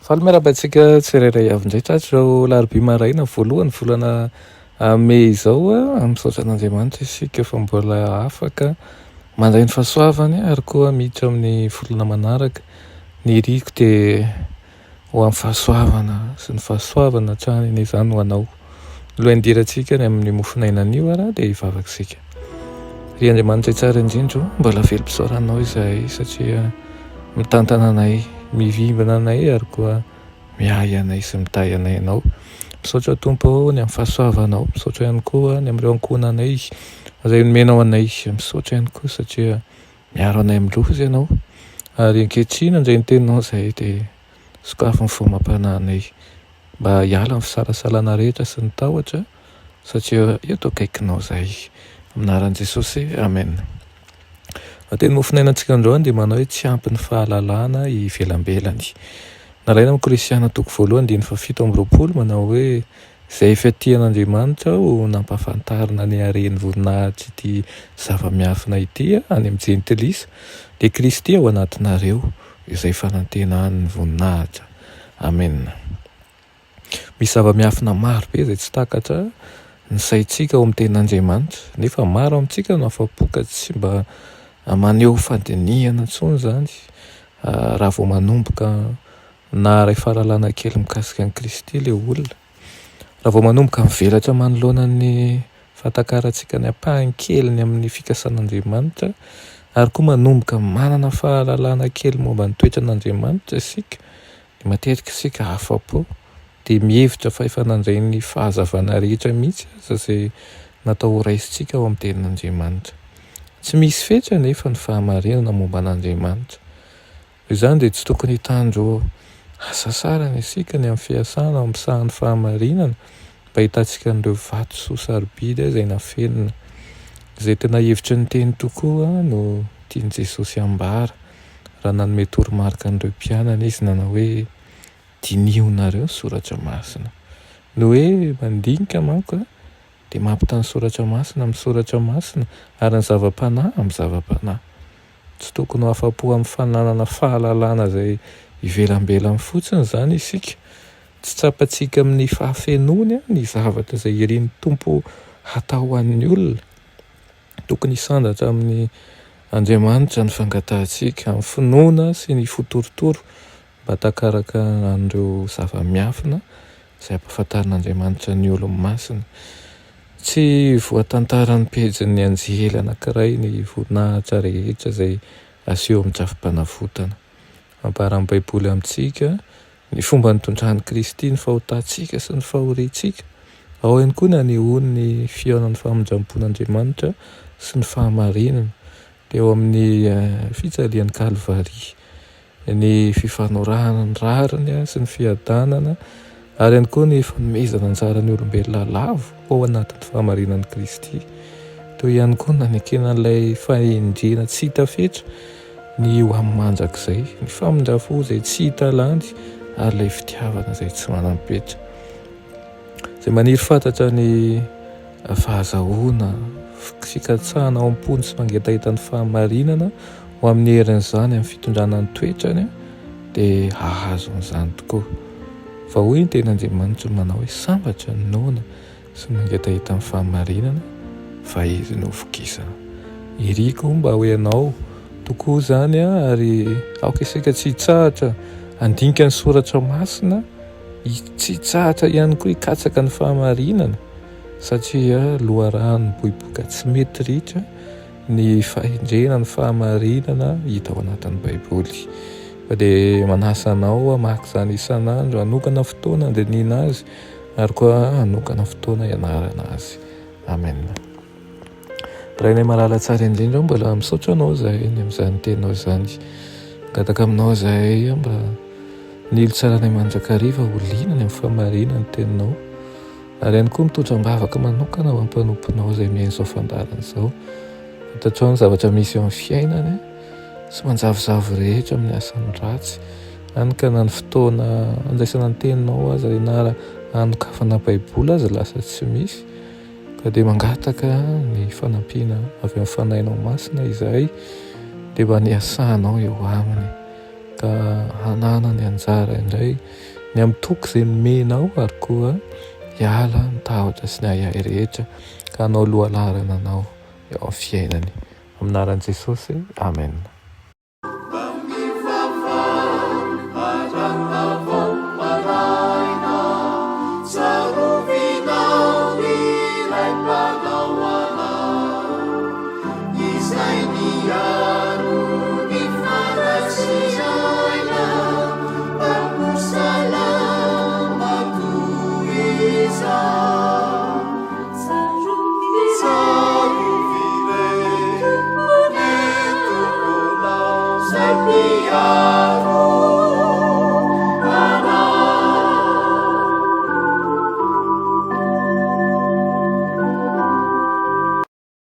Faly miarabantsika tsirairay avy indray tratry zao larobia maraina voalohany volana Mey izao misaotra an'Andriamanitra isika fa mbola afaka mandray ny fahasoavany ary koa miditra amin'ny volana manaraka. Ny riko dia ho amin'ny fahasoavana sy ny fahasoavana hatrany izany ho anao. Lohandirantsika ny amin'ny mofonainan'io dia hivavaka ry Andriamanitra tsara indrindra mbola velom-pisaoranao izahay satria mitantana anay, mivimbana anay ary koa miay anay sy mitahy anay ianao. Misaotra Tompo ny amin'ny fahasoavanao, misaotra ihany koa ny amin'ireo ankohonanay izay nomenao anay, misaotra ihany koa satria miaro anay amin'loha izy ianao ary ankehitriny indray ny teninao izay dia sokafo ny fomam-panahy anay mba hiala amin'ny fisalasalana rehetra sy ny tahotra satria eto akaikinao izahay. Aminaran'i Jesosy, amen. Teny mofinainantsika androany dia manao hoe tsy ampy ny fahalalana ivelambelany. Nalaina amin'ny Kolosiana toko voalohany 7:20 manao hoe izay efa tian'Andriamanitra ho nampahafantarina ny haren'ny voninahitra ity zava-miafina ity any amin'ny jentilisa dia Kristy ao anatinareo izay fanantenan'ny voninahitra. Amen. Misy zava-miafina maro be izay tsy takatra ny saintsika ao amin'ny tenin'Andriamanitra nefa maro amintsika no afa-po ka tsy mba maneho fandinihana intsony izany raha vao manomboka na ray fahalalana kely mikasika an'i Kristy ilay olona. Raha vao manomboka mivelatra manoloana ny fahatakarantsika ny ampahany keliny amin'ny fikasan'Andriamanitra ary koa manomboka manana fahalalana kely momba ny toetran'Andriamanitra isika dia matetika isika afa-po dia mihevitra fa efa nandray ny fahazavana rehetra mihitsy aza izay natao ho raisintsika ao amin'ny tenin'Andriamanitra. Tsy misy fetra nefa ny fahamarinana momba an'Andriamanitra. Izany dia tsy tokony hitandro asasarana isika ny amin'ny fiasana ao amin'ny sahan'ny fahamarinana mba hitantsika an'ireo vato soa sarobidy izay nafenina. Izay tena hevitra ny teny tokoa no tian'i Jesosy ambara raha nanome toromarika an'ireo mpianana izy nanao hoe dinihonareo ny soratra masina. No hoe mandinika manko dia mampitany soratra masina amin'ny soratra masina ary ny zava-panahy amin'ny zava-panahy. Tsy tokony ho afa-po amin'ny fananana fahalalana izay ivelambelany fotsiny izany isika. Tsy tsapantsika amin'ny fahafenoany ny zavatra izay irin'ny Tompo hatao an'ny olona. Tokony hisandatra amin'ny Andriamanitra ny fangatantsika amin'ny finoana sy ny fotorotoro mba takaraka an'ireo zava-miafina izay ampahafantarin'Andriamanitra ny olo-masina. Tsy voatantaran'ny pejin'ny anjely anankiray ny voninahitra rehetra izay aseho amin'ny drafim-panavotana. Ampaharan'ny Baiboly amintsika ny fomba nitondran'i Kristy ny fahotantsika sy ny fahorentsika. Ao ihany koa ny anehoany ny fihaonan'ny fahamonjam-pon'Andriamanitra sy ny fahamarinana dia eo amin'ny fijalian'ny Kalvaria, ny fifanorahana ny rariny sy ny fiadanana ary ihany koa ny fanomezana anjaran'ny olombelona lavo ao anatin'ny fahamarinan'i Kristy. Toa ihany koa nanekena an'ilay fahendrena tsy hita fetra ny ho amin'ny manjakizay, ny famindrafo izay tsy hita landy ary ilay fitiavana izay tsy manam-petra. Izay maniry fantatra ny fahazahoana, fikatsahana ao am-pony sy mangetaheta ny fahamarinana ho amin'ny herin'izany amin'ny fitondrana ny toetrany dia ahazo an'izany tokoa. Fa hoy ny tenin'Andriamanitra manao hoe sambatra ny noana sy mangetaheta ny fahamarinana fa izy no vokisana. Iriko mba ho ianao tokoa izany ary aoka isika tsy hitsahatra handinika ny soratra masina, tsy hitsahatra ihany koa hikatsaka ny fahamarinana satria loharano bohiboka tsy mety ritra ny fahendrena ny fahamarinana hita ao anatin'ny Baiboly. Fa dia manasa anao hamaky izany isan'andro, hanokana fotoana andiniana azy ary koa hanokana fotoana hianarana azy. Amen. Rainay malala tsara indrindra mbola misaotra anao izahay ny amin'izany teninao izany. Gataka aminao izahay mba nilo tsaranay mandrakariva ho liana ny amin'ny fahamarinana ny teninao ary ihany koa mitondram-bavaka manokana ho ampanomponao izay miaina izao fandarana izao. Fantatrao ny zavatra misy eo amin'ny fiainany sy manjavozavo rehetra amin'ny asany ratsy. Hany ka na ny fotoana andraisana ny teninao aza ianara hanokafana baiboly azy lasa tsy misy ka dia mangataka ny fanampiana avy amin'ny fanahinao masina izay dia mba niasanao eo aminy ka hanana ny anjara indray ny amitoky izay nomenao ary koa hiala ny tahotra sy ny ahiahy rehetra ka hanao lohalarana anao eo amin'ny fiainany. Amin'ny anaran'i Jesosy, amen.